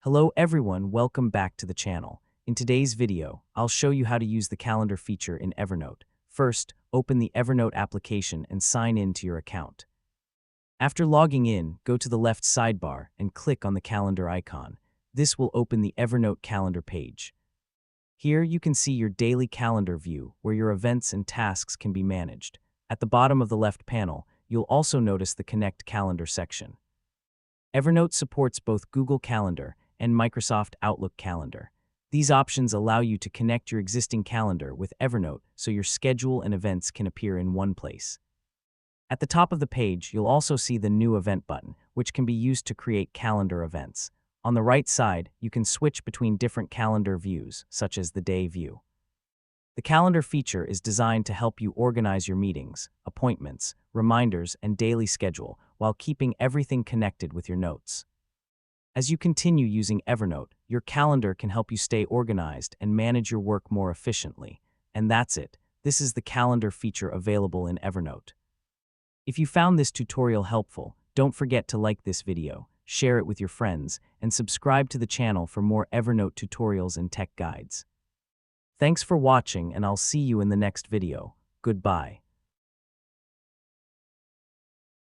Hello everyone, welcome back to the channel. In today's video, I'll show you how to use the calendar feature in Evernote. First, open the Evernote application and sign in to your account. After logging in, go to the left sidebar and click on the calendar icon. This will open the Evernote calendar page. Here you can see your daily calendar view where your events and tasks can be managed. At the bottom of the left panel, you'll also notice the Connect Calendar section. Evernote supports both Google Calendar and Microsoft Outlook Calendar. These options allow you to connect your existing calendar with Evernote so your schedule and events can appear in one place. At the top of the page, you'll also see the New Event button, which can be used to create calendar events. On the right side, you can switch between different calendar views, such as the Day view. The calendar feature is designed to help you organize your meetings, appointments, reminders, and daily schedule while keeping everything connected with your notes. As you continue using Evernote, your calendar can help you stay organized and manage your work more efficiently. And that's it. This is the calendar feature available in Evernote. If you found this tutorial helpful, don't forget to like this video, share it with your friends, and subscribe to the channel for more Evernote tutorials and tech guides. Thanks for watching, and I'll see you in the next video. Goodbye.